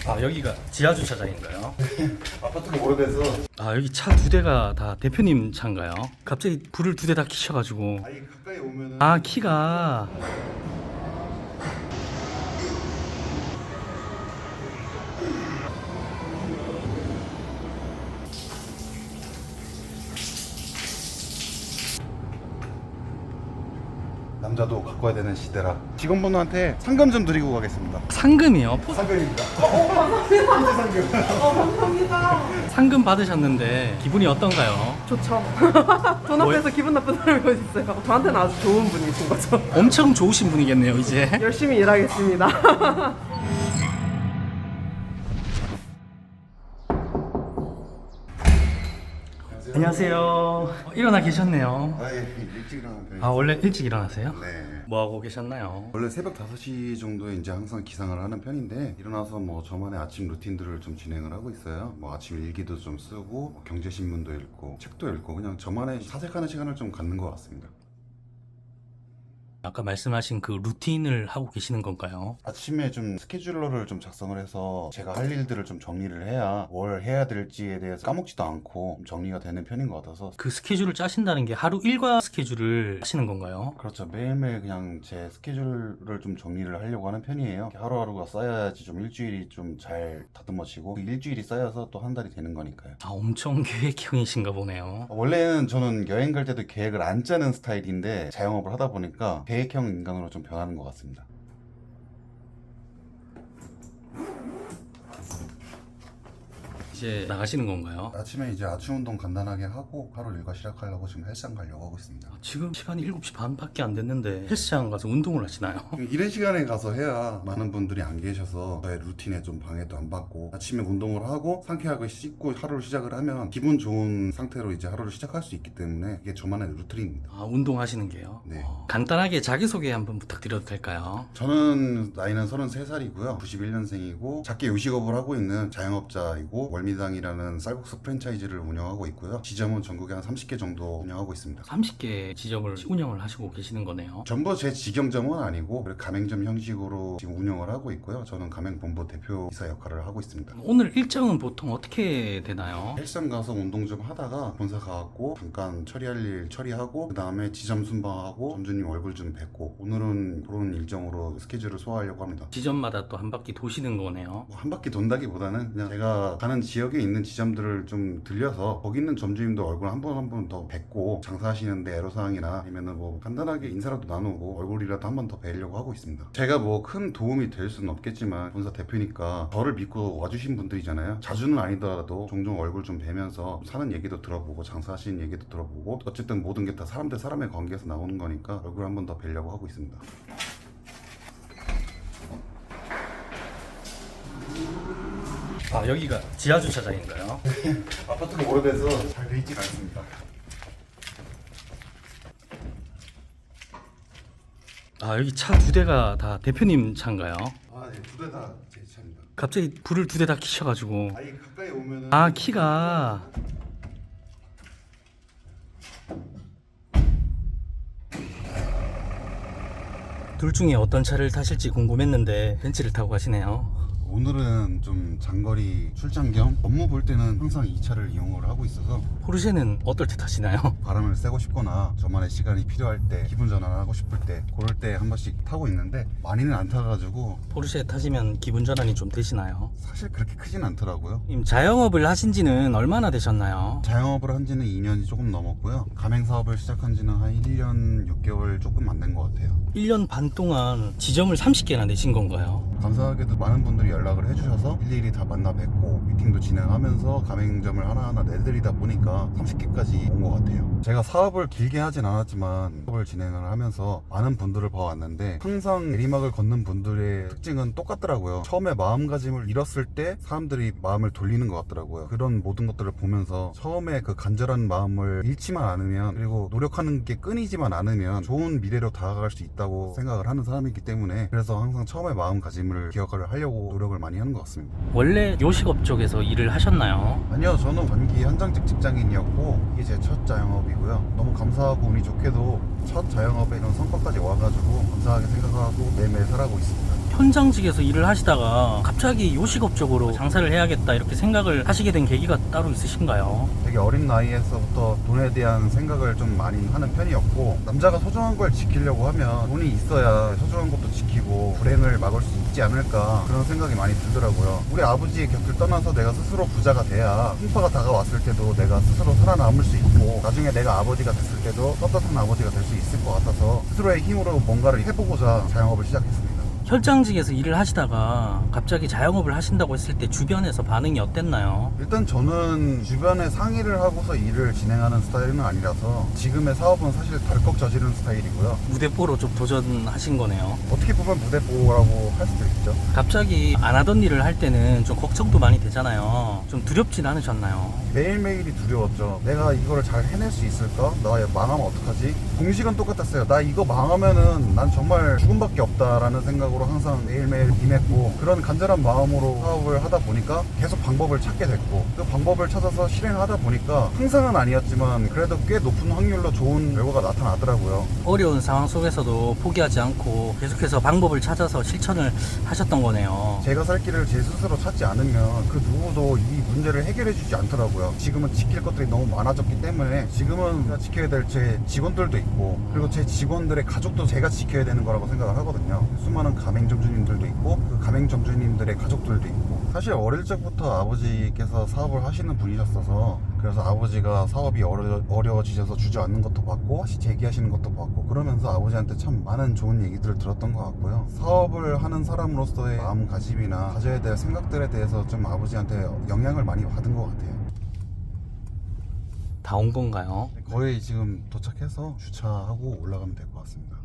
아, 여기가 지하 주차장인가요? 아파트가 오래돼서 아, 여기 차 두 대가 다 대표님 차인가요? 갑자기 불을 두 대 다 켜셔가지고. 아예 가까이 오면은 아, 키가. 남자도 갖고 와야 되는 시대라 직원분한테 상금 좀 드리고 가겠습니다. 상금이요? 상금입니다. 감사합니다. 상금 받으셨는데 기분이 어떤가요? 좋죠. 돈 앞에서 기분 나쁜 사람이 어디 있어요. 저한테는 아주 좋은 분이신 거죠. 엄청 좋으신 분이겠네요, 이제. 열심히 일하겠습니다. 안녕하세요. 일어나 계셨네요. 아예 일찍 일어나는 편이에요. 아, 원래 일찍 일어나세요? 네. 뭐 하고 계셨나요? 원래 새벽 5시 정도에 이제 항상 기상을 하는 편인데 일어나서 뭐 저만의 아침 루틴들을 좀 진행을 하고 있어요. 뭐 아침 일기도 좀 쓰고 뭐 경제신문도 읽고 책도 읽고 그냥 저만의 사색하는 시간을 좀 갖는 것 같습니다. 아까 말씀하신 그 루틴을 하고 계시는 건가요? 아침에 좀 스케줄러를 좀 작성을 해서 제가 할 일들을 좀 정리를 해야 뭘 해야 될지에 대해서 까먹지도 않고 좀 정리가 되는 편인 것 같아서 그 스케줄을 짜신다는 게 하루 일과 스케줄을 하시는 건가요? 그렇죠. 매일매일 그냥 제 스케줄을 좀 정리를 하려고 하는 편이에요. 하루하루가 쌓여야지 좀 일주일이 좀 잘 다듬어지고 그 일주일이 쌓여서 또 한 달이 되는 거니까요. 아, 엄청 계획형이신가 보네요. 원래는 저는 여행 갈 때도 계획을 안 짜는 스타일인데 자영업을 하다 보니까 계획형 인간으로 좀 변하는 것 같습니다. 이제 나가시는 건가요? 아침에 이제 아침 운동 간단하게 하고 하루 일과 시작하려고 지금 헬스장 가려고 하고 있습니다. 지금 시간이 7시 반밖에 안 됐는데 헬스장 가서 운동을 하시나요? 이른 시간에 가서 해야 많은 분들이 안 계셔서 저의 루틴에 좀 방해도 안 받고 아침에 운동을 하고 상쾌하게 씻고 하루를 시작을 하면 기분 좋은 상태로 이제 하루를 시작할 수 있기 때문에 이게 저만의 루틴입니다. 아, 운동하시는 게요? 네. 간단하게 자기소개 한번 부탁드려도 될까요? 저는 나이는 33살이고요. 91년생이고 작게 요식업을 하고 있는 자영업자이고 월미당이라는 쌀국수 프랜차이즈를 운영하고 있고요. 지점은 전국에 한 30개 정도 운영하고 있습니다. 30개 지점을 운영을 하시고 계시는 거네요. 전부 제 직영점은 아니고 가맹점 형식으로 지금 운영을 하고 있고요. 저는 가맹본부 대표이사 역할을 하고 있습니다. 오늘 일정은 보통 어떻게 되나요? 헬스장 가서 운동 좀 하다가 본사 가갖고 잠깐 처리할 일 처리하고 그 다음에 지점 순방하고 점주님 얼굴 좀 뵙고 오늘은 그런 일정으로 스케줄을 소화하려고 합니다. 지점마다 또 한 바퀴 도시는 거네요. 한 바퀴 돈다기보다는 그냥 제가 가는 지역에 있는 지점들을 좀 들려서 거기 있는 점주님도 얼굴 한 번 한 번 더 뵙고 장사하시는데 애로사항이나 아니면은 뭐 간단하게 인사라도 나누고 얼굴이라도 한 번 더 뵈려고 하고 있습니다. 제가 뭐 큰 도움이 될 수는 없겠지만 본사 대표니까 저를 믿고 와주신 분들이잖아요. 자주는 아니더라도 종종 얼굴 좀 뵈면서 사는 얘기도 들어보고 장사하시는 얘기도 들어보고 어쨌든 모든 게 다 사람 대 사람의 관계에서 나오는 거니까 얼굴 한 번 더 뵈려고 하고 있습니다. 아, 여기가 지하 주차장인가요? 아파트가 오래돼서 잘 돼 있진 않습니다. 아, 여기 차 두 대가 다 대표님 차인가요? 아, 네, 두 대 다 제 차입니다. 갑자기 불을 두 대 다 켜셔가지고. 아예 가까이 오면은 아, 키가. 둘 중에 어떤 차를 타실지 궁금했는데 벤츠를 타고 가시네요. 오늘은 좀 장거리 출장 겸 업무 볼 때는 항상 이 차를 이용을 하고 있어서 포르쉐는 어떨 때 타시나요? 바람을 쐬고 싶거나 저만의 시간이 필요할 때 기분 전환하고 싶을 때 그럴 때 한 번씩 타고 있는데 많이는 안 타가지고 포르쉐 타시면 기분 전환이 좀 되시나요? 사실 그렇게 크진 않더라고요. 님, 자영업을 하신 지는 얼마나 되셨나요? 자영업을 한 지는 2년이 조금 넘었고요. 가맹사업을 시작한 지는 한 1년 6개월 조금 안 된 것 같아요. 1년 반 동안 지점을 30개나 내신 건가요? 감사하게도 많은 분들이 연락을 해주셔서 일일이 다 만나 뵙고 미팅도 진행하면서 가맹점을 하나하나 내드리다 보니까 30개까지 온 것 같아요. 제가 사업을 길게 하진 않았지만 사업을 진행을 하면서 많은 분들을 봐왔는데 항상 내리막을 걷는 분들의 특징은 똑같더라고요. 처음에 마음가짐을 잃었을 때 사람들이 마음을 돌리는 것 같더라고요. 그런 모든 것들을 보면서 처음에 그 간절한 마음을 잃지만 않으면 그리고 노력하는 게 끊이지만 않으면 좋은 미래로 다가갈 수 있다고 생각을 하는 사람이기 때문에 그래서 항상 처음에 마음가짐을 기억을 하려고 노력을 많이 하는 것 같습니다. 원래 요식업 쪽에서 일을 하셨나요? 아니요, 저는 전기 현장직 직장인이었고 이게 제 첫 자영업이고요. 너무 감사하고 운이 좋게도 첫 자영업에 이런 성과까지 와가지고 감사하게 생각하고 매일매일 살아가고 있습니다. 현장직에서 일을 하시다가 갑자기 요식업 쪽으로 장사를 해야겠다 이렇게 생각을 하시게 된 계기가 따로 있으신가요? 되게 어린 나이에서부터 돈에 대한 생각을 좀 많이 하는 편이었고, 남자가 소중한 걸 지키려고 하면 돈이 있어야 소중한 것도 지키고 불행을 막을 수 있지 않을까, 그런 생각이 많이 들더라고요. 우리 아버지의 곁을 떠나서 내가 스스로 부자가 돼야 풍파가 다가왔을 때도 내가 스스로 살아남을 수 있고, 나중에 내가 아버지가 됐을 때도 떳떳한 아버지가 될 수 있을 것 같아서 스스로의 힘으로 뭔가를 해보고자 자영업을 시작했습니다. 현장직에서 일을 하시다가 갑자기 자영업을 하신다고 했을 때 주변에서 반응이 어땠나요? 일단 저는 주변에 상의를 하고서 일을 진행하는 스타일은 아니라서 지금의 사업은 사실 덜컥 저지른 스타일이고요. 무대뽀로 좀 도전하신 거네요. 어떻게 보면 무대뽀라고 할 수도 있죠. 갑자기 안 하던 일을 할 때는 좀 걱정도 많이 되잖아요. 좀 두렵진 않으셨나요? 매일매일이 두려웠죠. 내가 이거를 잘 해낼 수 있을까? 나 망하면 어떡하지? 공식은 똑같았어요. 나 이거 망하면은 난 정말 죽음밖에 없다라는 생각으로 항상 매일매일 임했고, 그런 간절한 마음으로 사업을 하다 보니까 계속 방법을 찾게 됐고, 그 방법을 찾아서 실행하다 보니까 항상은 아니었지만 그래도 꽤 높은 확률로 좋은 결과가 나타나더라고요. 어려운 상황 속에서도 포기하지 않고 계속해서 방법을 찾아서 실천을 하셨던 거네요. 제가 살 길을 제 스스로 찾지 않으면 그 누구도 이 문제를 해결해 주지 않더라고요. 지금은 지킬 것들이 너무 많아졌기 때문에 지금은 제가 지켜야 될 제 직원들도 있고, 그리고 제 직원들의 가족도 제가 지켜야 되는 거라고 생각을 하거든요. 수많은 가맹점주님들도 있고, 그 가맹점주님들의 가족들도 있고, 사실 어릴 적부터 아버지께서 사업을 하시는 분이셨어서, 그래서 아버지가 사업이 어려워지셔서 주저앉는 것도 봤고 다시 재기하시는 것도 봤고, 그러면서 아버지한테 참 많은 좋은 얘기들을 들었던 것 같고요. 사업을 하는 사람으로서의 마음가짐이나 가져야 될 생각들에 대해서 좀 아버지한테 영향을 많이 받은 것 같아요. 다 온 건가요? 거의 지금 도착해서 주차하고 올라가면 될 것 같습니다.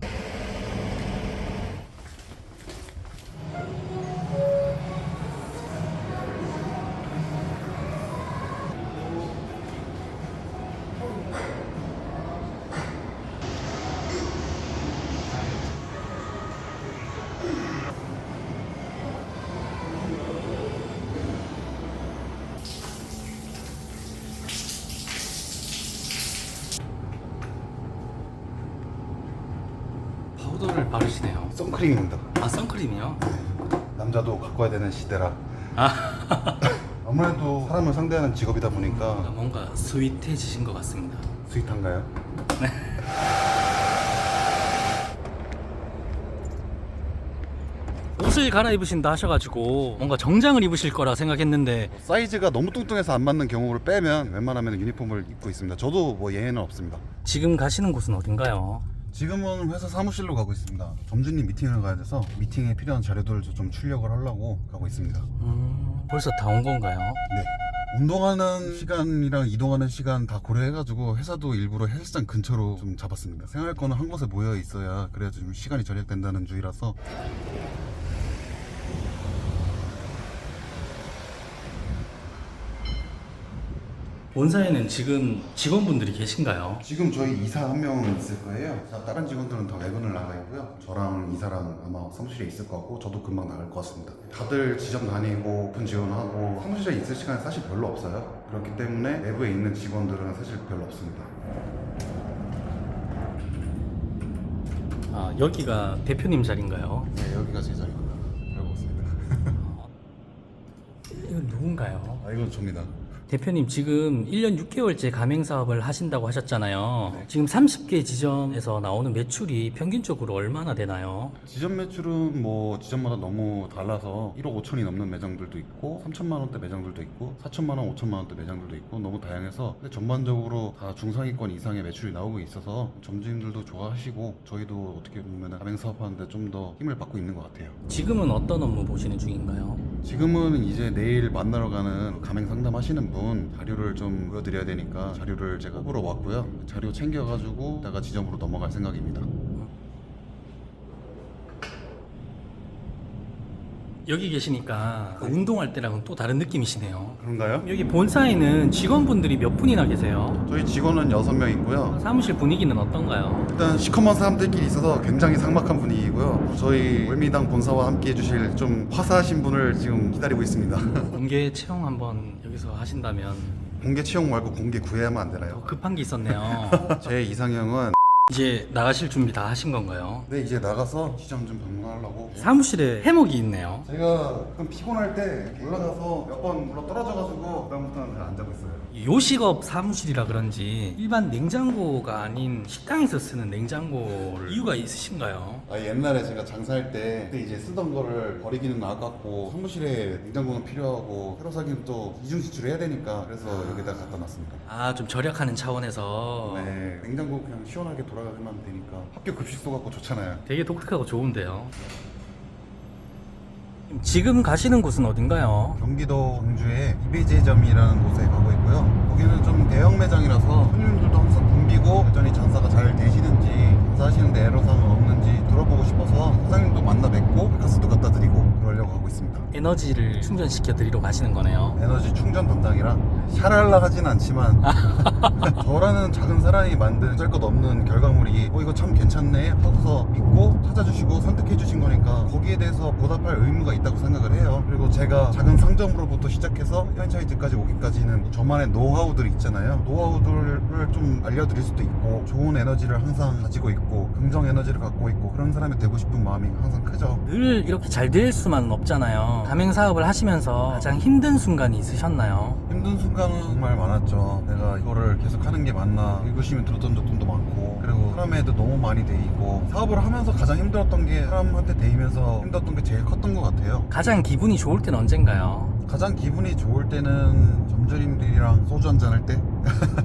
파우더를 바르시네요. 선크림입니다. 아, 선크림이요? 남자도 갖고 와야 되는 시대라. 아, 아무래도 사람을 상대하는 직업이다 보니까. 뭔가 스윗해지신 것 같습니다. 스윗한가요? 옷을 갈아입으신다 하셔가지고 뭔가 정장을 입으실 거라 생각했는데 사이즈가 너무 뚱뚱해서 안 맞는 경우를 빼면 웬만하면 유니폼을 입고 있습니다. 저도 뭐 예외는 없습니다. 지금 가시는 곳은 어딘가요? 지금은 회사 사무실로 가고 있습니다. 점주님 미팅을 가야 돼서 미팅에 필요한 자료들을 좀 출력을 하려고 가고 있습니다. 벌써 다 온 건가요? 네. 운동하는 시간이랑 이동하는 시간 다 고려해가지고 회사도 일부러 헬스장 근처로 좀 잡았습니다. 생활권은 한 곳에 모여 있어야 그래야 좀 시간이 절약된다는 주의라서. 본사에는 지금 직원분들이 계신가요? 지금 저희 이사 한 명 있을 거예요. 다른 직원들은 다 외근을 나가 있고요. 저랑 이사랑 아마 사무실에 있을 것 같고, 저도 금방 나갈 것 같습니다. 다들 지점 다니고 오픈 지원하고 사무실에 있을 시간이 사실 별로 없어요. 그렇기 때문에 내부에 있는 직원들은 사실 별로 없습니다. 아, 여기가 대표님 자리인가요? 네, 여기가 제 자리입니다. 별거 없습니다. 이건 누군가요? 아, 이건 접니다. 대표님 지금 1년 6개월째 가맹 사업을 하신다고 하셨잖아요. 지금 30개 지점에서 나오는 매출이 평균적으로 얼마나 되나요? 지점 매출은 뭐 지점마다 너무 달라서 1억 5천이 넘는 매장들도 있고 3천만 원대 매장들도 있고 4천만 원, 5천만 원대 매장들도 있고 너무 다양해서, 근데 전반적으로 다 중상위권 이상의 매출이 나오고 있어서 점주님들도 좋아하시고 저희도 어떻게 보면 가맹 사업하는데 좀 더 힘을 받고 있는 것 같아요. 지금은 어떤 업무 보시는 중인가요? 지금은 이제 내일 만나러 가는 가맹 상담하시는 분 자료를 좀 보여드려야 되니까 자료를 제가 보러 왔고요. 자료 챙겨가지고 이따가 지점으로 넘어갈 생각입니다. 여기 계시니까 운동할 때랑은 또 다른 느낌이시네요. 그런가요? 여기 본사에는 직원분들이 몇 분이나 계세요? 저희 직원은 6명 있고요. 사무실 분위기는 어떤가요? 일단 시커먼 사람들끼리 있어서 굉장히 삭막한 분위기고요. 저희 월미당 본사와 함께 해주실 좀 화사하신 분을 지금 기다리고 있습니다. 공개 채용 한번 여기서 하신다면 공개 채용 말고 공개 구애하면 안 되나요? 급한 게 있었네요. 제 이상형은 이제 나가실 준비 다 하신 건가요? 네, 이제 나가서 지점 좀 방문하려고. 사무실에 해먹이 있네요. 제가 좀 피곤할 때 올라가서 몇 번 물러 떨어져가지고 그다음부터는 잘 안 자고 있어요. 요식업 사무실이라 그런지 일반 냉장고가 아닌 식당에서 쓰는 냉장고를 이유가 있으신가요? 아, 옛날에 제가 장사할 때 그때 이제 쓰던 거를 버리기는 아깝고 사무실에 냉장고는 필요하고 새로 사기는 또 이중 지출해야 되니까 그래서 여기다 갖다 놨습니다. 아, 좀 절약하는 차원에서 네, 냉장고 그냥 시원하게 돌아가기만 되니까 학교 급식소 갖고 좋잖아요. 되게 독특하고 좋은데요. 지금 가시는 곳은 어딘가요? 경기도 광주의 이베제점이라는 곳에 가고 있고요. 거기는 좀 대형 매장이라서 손님들도 항상 붐비고 여전히 장사가 잘 되시는지 장사하시는데 애로사항은 없는지 들어보고 싶어서 사장님도 만나 뵙고 가스도 갖다 드리고 그러려고 하고 있습니다. 에너지를 충전시켜 드리러 가시는 거네요. 에너지 충전 담당이라 샤랄라 하진 않지만 저라는 작은 사람이 만든 짤것 없는 결과물이 이거 참 괜찮네 하고서 믿고 찾아주시고 선택해 주신 거니까 거기에 대해서 보답할 의무가 있다고 생각을 해요. 그리고 제가 작은 상점으로부터 시작해서 프랜차이즈까지 오기까지는 저만의 노하우들이 있잖아요. 노하우들을 좀 알려드릴 수도 있고 좋은 에너지를 항상 가지고 있고 긍정 에너지를 갖고 있고 그런 사람이 되고 싶은 마음이 항상 크죠. 늘 이렇게 잘 될 수만은 없잖아요. 가맹 사업을 하시면서 가장 힘든 순간이 있으셨나요? 힘든 순간은 정말 많았죠. 내가 이거를 계속 하는 게 맞나 의구심이 들었던 적도 많고 그리고 사람에도 너무 많이 대이고 사업을 하면서 가장 힘들었던 게 사람한테 대이면서 힘들었던 게 제일 컸던 것 같아요. 가장 기분이 좋을 때는 언젠가요? 가장 기분이 좋을 때는 점주님들이랑 소주 한잔 할 때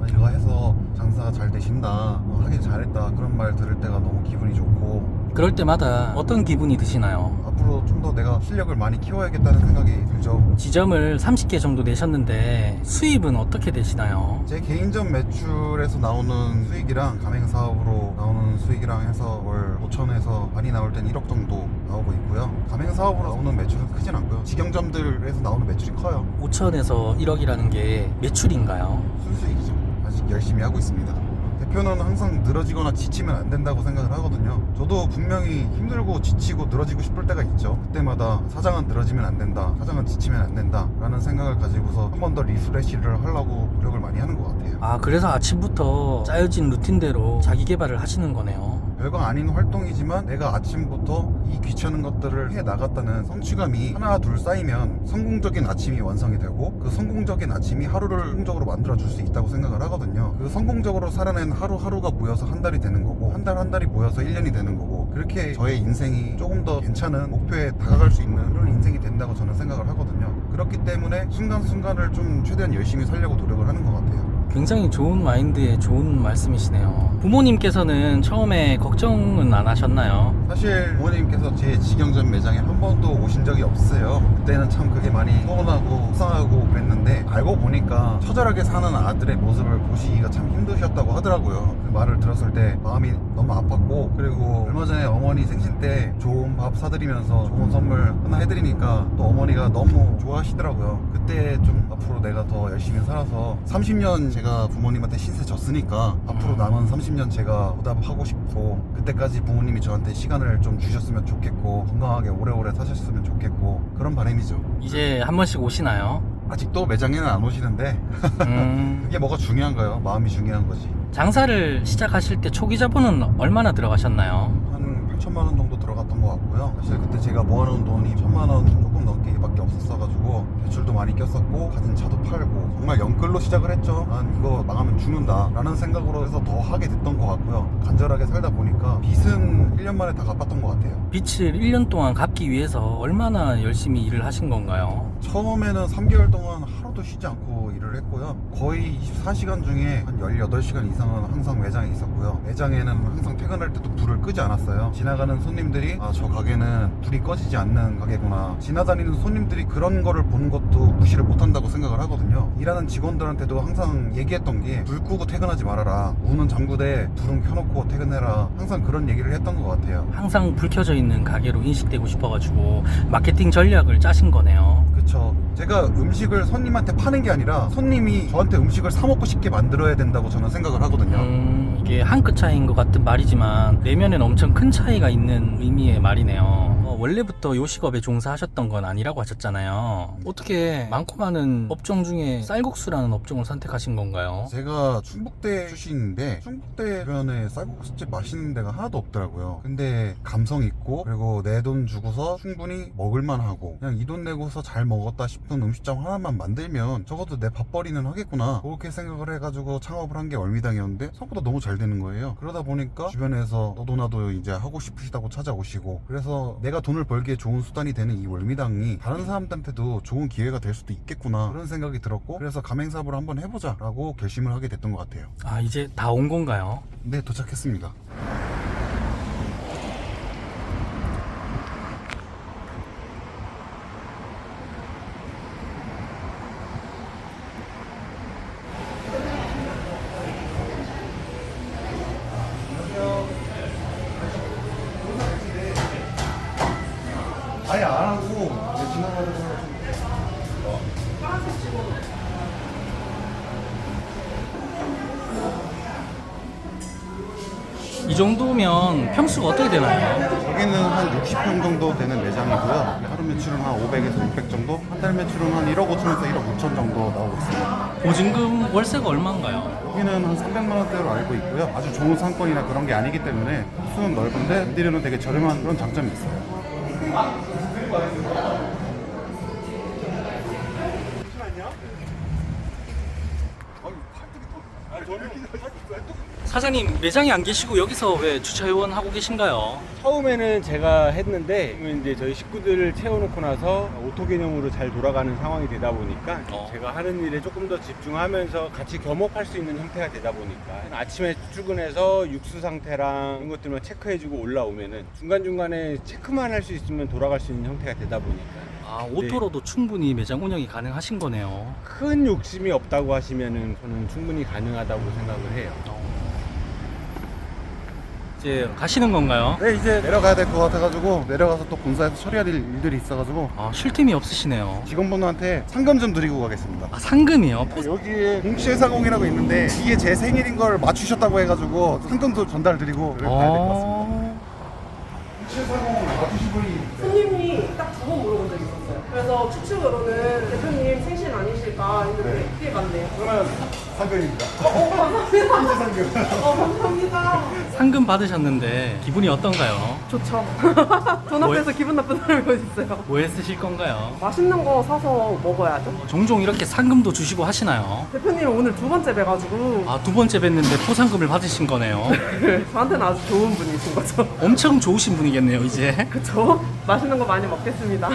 이거 해서 장사가 잘 되신다 하길 잘했다 그런 말 들을 때가 너무 기분이 좋고 그럴 때마다 어떤 기분이 드시나요? 앞으로 좀 더 내가 실력을 많이 키워야겠다는 생각이 들죠. 지점을 30개 정도 내셨는데 수입은 어떻게 되시나요? 제 개인점 매출에서 나오는 수익이랑 가맹 사업으로 나오는 수익이랑 해서 월 5천에서 많이 나올 땐 1억 정도 나오고 있고요. 가맹 사업으로 나오는 매출은 크진 않고요. 직영점들에서 나오는 매출이 커요. 5천에서 1억이라는 게 매출인가요? 순수익이죠. 아직 열심히 하고 있습니다. 대표는 항상 늘어지거나 지치면 안 된다고 생각을 하거든요. 저도 분명히 힘들고 지치고 늘어지고 싶을 때가 있죠. 그때마다 사장은 늘어지면 안 된다, 사장은 지치면 안 된다 라는 생각을 가지고서 한 번 더 리프레시를 하려고 노력을 많이 하는 것 같아요. 아, 그래서 아침부터 짜여진 루틴대로 자기 개발을 하시는 거네요. 별거 아닌 활동이지만 내가 아침부터 이 귀찮은 것들을 해 나갔다는 성취감이 하나 둘 쌓이면 성공적인 아침이 완성이 되고 그 성공적인 아침이 하루를 성공적으로 만들어 줄 수 있다고 생각을 하거든요. 그 성공적으로 살아낸 하루하루가 모여서 한 달이 되는 거고 한 달이 모여서 1년이 되는 거고 그렇게 저의 인생이 조금 더 괜찮은 목표에 다가갈 수 있는 그런 인생이 된다고 저는 생각을 하거든요. 그렇기 때문에 순간순간을 좀 최대한 열심히 살려고 노력을 하는 것 같아요. 굉장히 좋은 마인드에 좋은 말씀이시네요. 부모님께서는 처음에 걱정은 안 하셨나요? 사실 부모님께서 제 직영점 매장에 한 번도 오신 적이 없어요. 그때는 참 그게 많이 서운하고 속상하고 그랬는데 알고 보니까 처절하게 사는 아들의 모습을 보시기가 참 힘드셨다고 하더라고요. 그 말을 들었을 때 마음이 너무 아팠고 그리고 얼마 전에 어머니 생신 때 좋은 밥 사드리면서 좋은 선물 하나 해드리니까 또 어머니가 너무 좋아하시더라고요. 그때 좀 앞으로 내가 더 열심히 살아서 30년 제가 부모님한테 신세 졌으니까 앞으로 남은 30년 제가 보답하고 싶고 그때까지 부모님이 저한테 시간을 좀 주셨으면 좋겠고 건강하게 오래오래 사셨으면 좋겠고 그런 바람이죠. 이제 한 번씩 오시나요? 아직도 매장에는 안 오시는데 그게 뭐가 중요한가요? 마음이 중요한 거지. 장사를 시작하실 때 초기 자본은 얼마나 들어가셨나요? 한 8천만 원 정도 들어갔던 것 같고요. 사실 그때 제가 모아놓은 돈이 1,000만 원 조금 넘게밖에 없었어가지고 대출도 많이 꼈었고 가진 차도 팔고 정말 영끌로 시작을 했죠. 난 이거 망하면 죽는다 라는 생각으로 해서 더 하게 됐던 것 같고요. 간절하게 살다 보니까 빚은 1년 만에 다 갚았던 것 같아요. 빚을 1년 동안 갚기 위해서 얼마나 열심히 일을 하신 건가요? 처음에는 3개월 동안 하루도 쉬지 않고 일을 했고요. 거의 24시간 중에 한 18시간 이상은 항상 매장에 있었고요. 매장에는 항상 퇴근할 때도 불을 끄지 않았어요. 지나가는 손님들이 저 가게는 불이 꺼지지 않는 가게구나. 지나다니는 손님들이 그런 거를 보는 것도 무시를 못한다고 생각을 하거든요. 일하는 직원들한테도 항상 얘기했던 게 불 끄고 퇴근하지 말아라. 문은 잠그되 불은 켜놓고 퇴근해라. 항상 그런 얘기를 했던 것 같아요. 항상 불 켜져 있는 가게로 인식되고 싶어가지고 마케팅 전략을 짜신 거네요. 그쵸. 제가 음식을 손님한테 파는 게 아니라 손님이 저한테 음식을 사 먹고 싶게 만들어야 된다고 저는 생각을 하거든요. 이게 한 끗 차이인 것 같은 말이지만 내면엔 엄청 큰 차이가 있는 의미의 말이네요. 원래부터 요식업에 종사하셨던 건 아니라고 하셨잖아요. 어떻게 많고 많은 업종 중에 쌀국수라는 업종을 선택하신 건가요? 제가 충북대 출신인데 충북대 주변에 쌀국수집 맛있는 데가 하나도 없더라고요. 근데 감성 있고 그리고 내 돈 주고서 충분히 먹을만 하고 그냥 이 돈 내고서 잘 먹었다 싶은 음식점 하나만 만들면 적어도 내 밥벌이는 하겠구나 그렇게 생각을 해가지고 창업을 한 게 월미당이었는데 생각보다 너무 잘 되는 거예요. 그러다 보니까 주변에서 너도 나도 이제 하고 싶으시다고 찾아오시고 그래서 내가 돈을 벌기에 좋은 수단이 되는 이 월미당이 다른 사람들한테도 좋은 기회가 될 수도 있겠구나 그런 생각이 들었고 그래서 가맹사업을 한번 해보자 라고 결심을 하게 됐던 것 같아요. 아, 이제 다 온 건가요? 네, 도착했습니다. 아예 안 하고 지나가다가 이 정도면 평수가 어떻게 되나요? 여기는 한 60평 정도 되는 매장이고요. 하루 매출은 한 500에서 600 정도? 한 달 매출은 한 1억 5천에서 1억 5천 정도 나오고 있습니다. 보증금 월세가 얼마인가요? 여기는 한 300만 원대로 알고 있고요. 아주 좋은 상권이나 그런 게 아니기 때문에 수는 넓은데 인테리어는 되게 저렴한 그런 장점이 있어요. 사장님, 매장에 안 계시고 여기서 왜 주차요원 하고 계신가요? 처음에는 제가 했는데 지금 이제 저희 식구들을 채워놓고 나서 오토 개념으로 잘 돌아가는 상황이 되다 보니까 제가 하는 일에 조금 더 집중하면서 같이 겸업할 수 있는 형태가 되다 보니까 아침에 출근해서 육수 상태랑 이런 것들만 체크해주고 올라오면은 중간중간에 체크만 할 수 있으면 돌아갈 수 있는 형태가 되다 보니까 아, 오토로도 충분히 매장 운영이 가능하신 거네요. 큰 욕심이 없다고 하시면은 저는 충분히 가능하다고 생각을 해요. 이제 가시는 건가요? 네, 이제 내려가야 될 것 같아가지고 내려가서 또 본사에서 처리해야 될 일들이 있어가지고 아, 쉴 틈이 없으시네요. 직원분한테 상금 좀 드리고 가겠습니다. 아, 상금이요? 여기에 공시회사공이라고 있는데 이게 제 생일인 걸 맞추셨다고 해가지고 상금도 전달드리고 가야 될 것 같습니다. 공시회사공 맞추신 분이 손님이 딱 두 번 물어본 적이 있었어요. 그래서 추측으로는 대표님 생신 아니실까 했는데 그게 맞네요. 그러면 상금입니다. 감사합니다. 상금. 감사합니다. 상금 받으셨는데 기분이 어떤가요? 좋죠. 돈 앞에서 기분 나쁜 사람이 어디 있어요. 뭐에 쓰실 건가요? 맛있는 거 사서 먹어야죠. 종종 이렇게 상금도 주시고 하시나요? 대표님 오늘 두 번째 뵈가지고 아, 두 번째 뵀는데 포상금을 받으신 거네요. 저한테는 아주 좋은 분이신 거죠. 엄청 좋으신 분이겠네요, 이제. 그쵸? 맛있는 거 많이 먹겠습니다.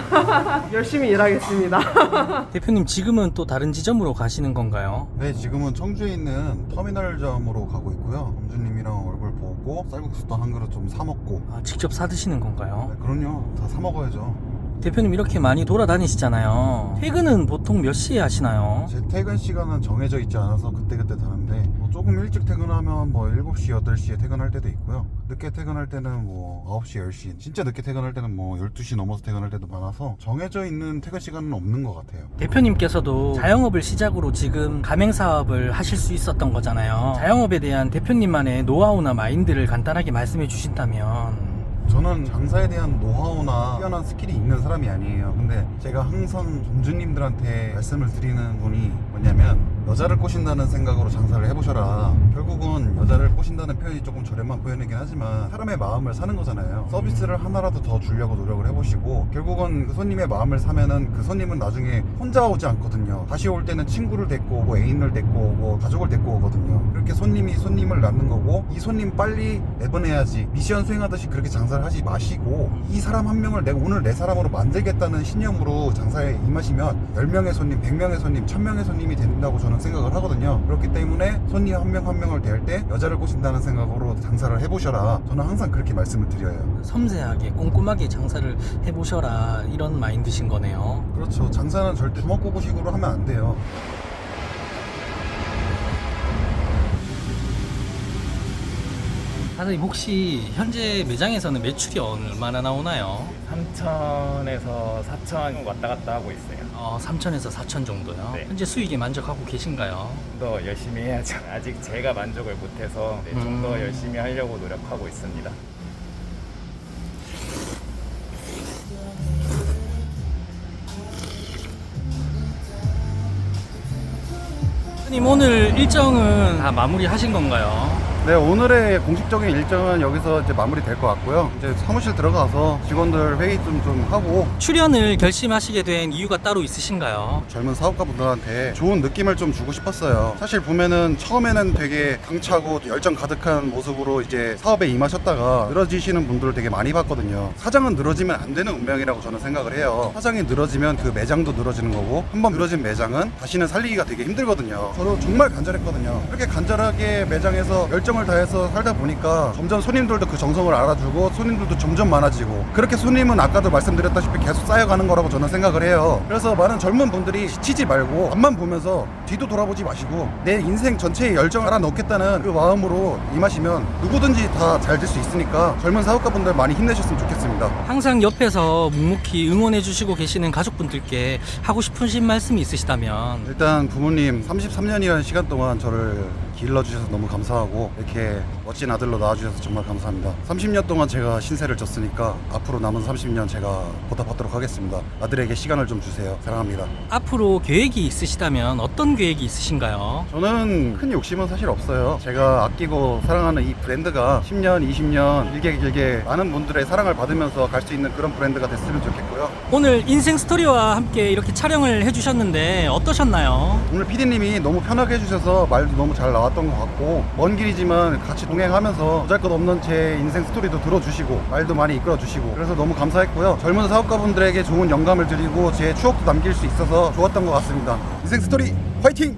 열심히 일하겠습니다. 대표님, 지금은 또 다른 지점으로 가시는 건가요? 네, 지금은 청주에 있는 터미널점으로 가고 있고요. 검주님이랑 얼굴 보고 쌀국수도 한 그릇 좀 사 먹고. 아, 직접 사드시는 건가요? 네, 그럼요. 다 사 먹어야죠. 대표님, 이렇게 많이 돌아다니시잖아요. 퇴근은 보통 몇 시에 하시나요? 제 퇴근 시간은 정해져 있지 않아서 그때그때 다른데 뭐 조금 일찍 퇴근하면 뭐 7시, 8시에 퇴근할 때도 있고요. 늦게 퇴근할 때는 뭐 9시, 10시, 진짜 늦게 퇴근할 때는 뭐 12시 넘어서 퇴근할 때도 많아서 정해져 있는 퇴근 시간은 없는 것 같아요. 대표님께서도 자영업을 시작으로 지금 가맹사업을 하실 수 있었던 거잖아요. 자영업에 대한 대표님만의 노하우나 마인드를 간단하게 말씀해 주신다면. 저는 장사에 대한 노하우나 뛰어난 스킬이 있는 사람이 아니에요. 근데 제가 항상 점주님들한테 말씀을 드리는 분이 뭐냐면 여자를 꼬신다는 생각으로 장사를 해보셔라. 결국은 여자를 꼬신다는 표현이 조금 저렴한 표현이긴 하지만 사람의 마음을 사는 거잖아요. 서비스를 하나라도 더 주려고 노력을 해보시고 결국은 그 손님의 마음을 사면은 그 손님은 나중에 혼자 오지 않거든요. 다시 올 때는 친구를 데리고 오고 애인을 데리고 오고 가족을 데리고 오거든요. 그렇게 손님이 손님을 낳는 거고 이 손님 빨리 내보내야지 미션 수행하듯이 그렇게 장사를 하지 마시고 이 사람 한 명을 내가 오늘 내 사람으로 만들겠다는 신념으로 장사에 임하시면 10명의 손님, 100명의 손님, 1000명의 손님이 된다고 저는 생각을 하거든요. 그렇기 때문에 손님 한 명 한 명을 대할 때 여자를 꼬신다는 생각으로 장사를 해보셔라. 저는 항상 그렇게 말씀을 드려요. 섬세하게 꼼꼼하게 장사를 해보셔라, 이런 마인드신 거네요. 그렇죠. 장사는 절대 주먹구구식으로 하면 안 돼요. 사장님, 혹시 현재 매장에서는 매출이 얼마나 나오나요? 3천에서 4천 왔다 갔다 하고 있어요. 3천에서 4천 정도요? 네. 현재 수익에 만족하고 계신가요? 좀 더 열심히 해야죠. 아직 제가 만족을 못해서 좀 더 열심히 하려고 노력하고 있습니다. 님 오늘 일정은 다 마무리하신 건가요? 네, 오늘의 공식적인 일정은 여기서 이제 마무리될 것 같고요. 이제 사무실 들어가서 직원들 회의 좀 하고 출연을 결심하시게 된 이유가 따로 있으신가요? 젊은 사업가분들한테 좋은 느낌을 좀 주고 싶었어요. 사실 보면은 처음에는 되게 당차고 열정 가득한 모습으로 이제 사업에 임하셨다가 늘어지시는 분들을 되게 많이 봤거든요. 사장은 늘어지면 안 되는 운명이라고 저는 생각을 해요. 사장이 늘어지면 그 매장도 늘어지는 거고 한번 늘어진 매장은 다시는 살리기가 되게 힘들거든요. 저도 정말 간절했거든요. 이렇게 간절하게 매장에서 열정을 다해서 살다 보니까 점점 손님들도 그 정성을 알아주고 손님들도 점점 많아지고 그렇게 손님은 아까도 말씀드렸다시피 계속 쌓여가는 거라고 저는 생각을 해요. 그래서 많은 젊은 분들이 지치지 말고 앞만 보면서 뒤도 돌아보지 마시고 내 인생 전체에 열정을 하나 넣겠다는 그 마음으로 임하시면 누구든지 다 잘 될 수 있으니까 젊은 사업가분들 많이 힘내셨으면 좋겠습니다. 항상 옆에서 묵묵히 응원해 주시고 계시는 가족분들께 하고 싶으신 말씀이 있으시다면. 일단 부모님 33년이라는 시간 동안 저를 길러주셔서 너무 감사하고 이렇게 멋진 아들로 낳아주셔서 정말 감사합니다. 30년 동안 제가 신세를 졌으니까 앞으로 남은 30년 제가 보답하도록 하겠습니다. 아들에게 시간을 좀 주세요. 사랑합니다. 앞으로 계획이 있으시다면 어떤 계획이 있으신가요? 저는 큰 욕심은 사실 없어요. 제가 아끼고 사랑하는 이 브랜드가 10년, 20년 길게 많은 분들의 사랑을 받으면서 갈 수 있는 그런 브랜드가 됐으면 좋겠고요. 오늘 인생 스토리와 함께 이렇게 촬영을 해주셨는데 어떠셨나요? 오늘 PD님이 너무 편하게 해주셔서 말도 너무 잘 나왔던 것 같고 먼 길이지만 같이 동행하면서 보잘것없는 제 인생 스토리도 들어주시고 말도 많이 이끌어주시고 그래서 너무 감사했고요. 젊은 사업가분들에게 좋은 영감을 드리고 제 추억도 남길 수 있어서 좋았던 것 같습니다. 인생 스토리 화이팅!